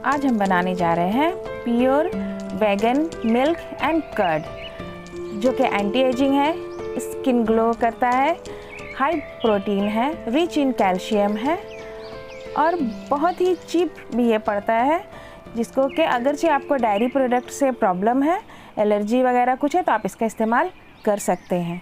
आज हम बनाने जा रहे हैं pure vegan milk and curd, जो कि एंटी एजिंग है, स्किन ग्लो करता है, हाई प्रोटीन है, रिच इन कैल्शियम है और बहुत ही चीप भी ये पड़ता है, जिसको कि अगरचे आपको डायरी प्रोडक्ट से प्रॉब्लम है, एलर्जी वगैरह कुछ है, तो आप इसका इस्तेमाल कर सकते हैं।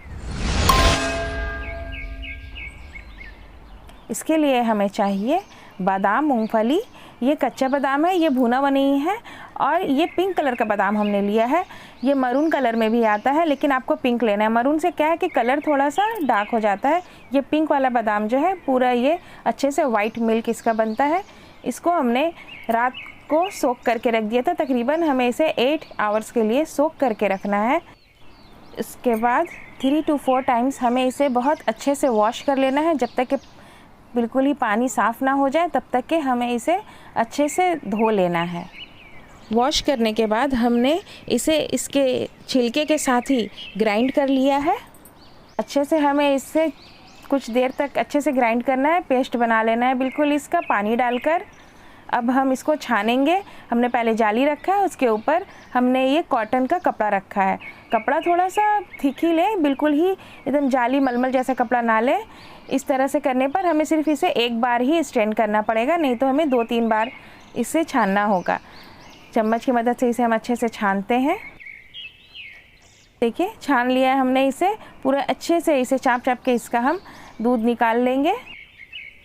इसके लिए हमें चाहिए बादाम, मूंगफली। ये कच्चा बादाम है, ये भुना हुआ नहीं है, और ये पिंक कलर का बादाम हमने लिया है। ये मरून कलर में भी आता है, लेकिन आपको पिंक लेना है। मरून से क्या है कि कलर थोड़ा सा डार्क हो जाता है। ये पिंक वाला बादाम जो है पूरा ये अच्छे से वाइट मिल्क इसका बनता है। इसको हमने रात को सोक करके रख दिया था। तकरीबन हमें इसे 8 आवर्स के लिए सोक करके रखना है। इसके बाद 3 to 4 टाइम्स हमें इसे बहुत अच्छे से वॉश कर लेना है। जब तक कि बिल्कुल ही पानी साफ़ ना हो जाए तब तक के हमें इसे अच्छे से धो लेना है। वॉश करने के बाद हमने इसे इसके छिलके के साथ ही ग्राइंड कर लिया है। अच्छे से हमें इससे कुछ देर तक अच्छे से ग्राइंड करना है, पेस्ट बना लेना है बिल्कुल इसका, पानी डालकर। अब हम इसको छानेंगे। हमने पहले जाली रखा है, उसके ऊपर हमने ये कॉटन का कपड़ा रखा है। कपड़ा थोड़ा सा थिक ही लें, बिल्कुल ही एकदम जाली मलमल जैसा कपड़ा ना लें। इस तरह से करने पर हमें सिर्फ इसे एक बार ही स्ट्रेन करना पड़ेगा, नहीं तो हमें 2-3 बार इसे छानना होगा। चम्मच की मदद से इसे हम अच्छे से छानते हैं। देखिए, छान लिया है हमने इसे पूरा अच्छे से। इसे चाप के इसका हम दूध निकाल लेंगे।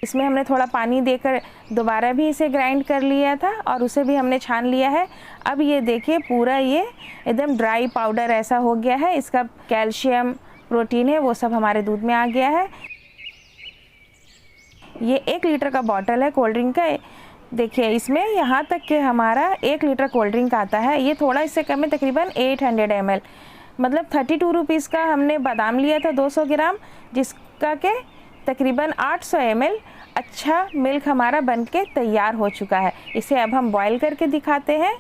इसमें हमने थोड़ा पानी देकर दोबारा भी इसे ग्राइंड कर लिया था और उसे भी हमने छान लिया है। अब ये देखिए पूरा ये एकदम ड्राई पाउडर ऐसा हो गया है। इसका कैल्शियम, प्रोटीन है, वो सब हमारे दूध में आ गया है। ये 1 लीटर का बॉटल है कोल्ड ड्रिंक का। देखिए इसमें यहाँ तक कि हमारा 1 लीटर कोल्ड ड्रिंक आता है। ये थोड़ा इससे कम है, तकरीबन 800 ml, मतलब 32 रुपीज़ का हमने बादाम लिया था 200 ग्राम, जिसका के तकरीबन 800 ml अच्छा मिल्क हमारा बनके तैयार हो चुका है। इसे अब हम बॉईल करके दिखाते हैं।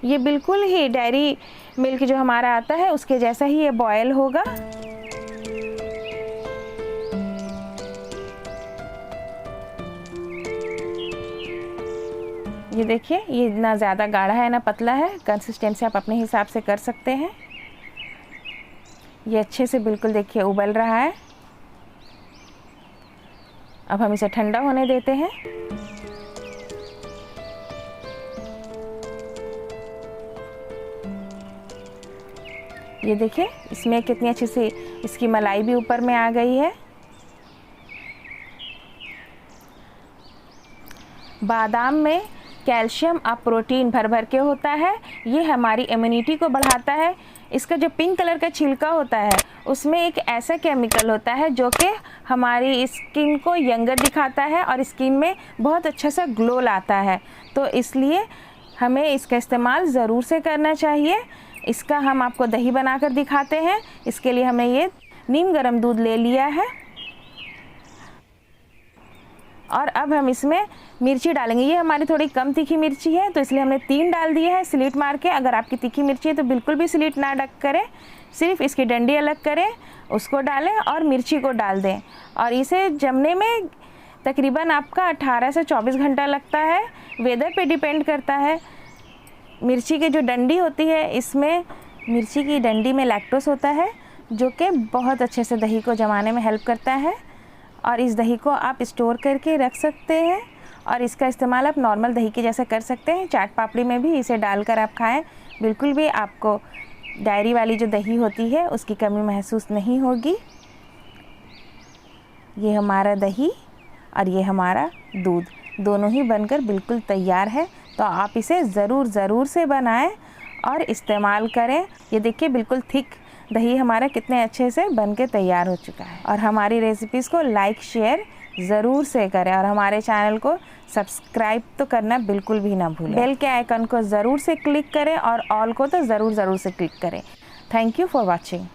ये बिल्कुल ही डेयरी मिल्क जो हमारा आता है उसके जैसा ही ये बॉयल होगा। ये देखिए, ये ना ज़्यादा गाढ़ा है ना पतला है। कंसिस्टेंसी आप अपने हिसाब से कर सकते हैं। ये अच्छे से बिल्कुल देखिए उबल रहा है। अब हम इसे ठंडा होने देते हैं। ये देखिए इसमें कितनी अच्छी सी इसकी मलाई भी ऊपर में आ गई है। बादाम में कैल्शियम और प्रोटीन भर के होता है। ये हमारी इम्यूनिटी को बढ़ाता है। इसका जो पिंक कलर का छिलका होता है उसमें एक ऐसा केमिकल होता है जो कि हमारी स्किन को यंगर दिखाता है और स्किन में बहुत अच्छा सा ग्लो लाता है। तो इसलिए हमें इसका इस्तेमाल ज़रूर से करना चाहिए। इसका हम आपको दही बनाकर दिखाते हैं। इसके लिए हमने ये नीम गर्म दूध ले लिया है और अब हम इसमें मिर्ची डालेंगे। ये हमारी थोड़ी कम तीखी मिर्ची है, तो इसलिए हमने 3 डाल दिए हैं स्लीट मार के। अगर आपकी तीखी मिर्ची है तो बिल्कुल भी स्लीट ना करें, सिर्फ इसकी डंडी अलग करें, उसको डालें और मिर्ची को डाल दें। और इसे जमने में तकरीबन आपका 18 से 24 घंटा लगता है, वेदर पे डिपेंड करता है। मिर्ची की जो डंडी होती है, इसमें मिर्ची की डंडी में लैक्टोस होता है, जो कि बहुत अच्छे से दही को जमाने में हेल्प करता है। और इस दही को आप स्टोर करके रख सकते हैं और इसका इस्तेमाल आप नॉर्मल दही के जैसा कर सकते हैं। चाट पापड़ी में भी इसे डालकर आप खाएं, बिल्कुल भी आपको डायरी वाली जो दही होती है उसकी कमी महसूस नहीं होगी। ये हमारा दही और ये हमारा दूध दोनों ही बनकर बिल्कुल तैयार है। तो आप इसे ज़रूर से बनाएं और इस्तेमाल करें। ये देखिए बिल्कुल थिक दही हमारा कितने अच्छे से बनके तैयार हो चुका है। और हमारी रेसिपीज़ को लाइक शेयर ज़रूर से करें और हमारे चैनल को सब्सक्राइब तो करना बिल्कुल भी ना भूलें। बेल के आइकन को ज़रूर से क्लिक करें और ऑल को तो ज़रूर से क्लिक करें। Thank you for watching.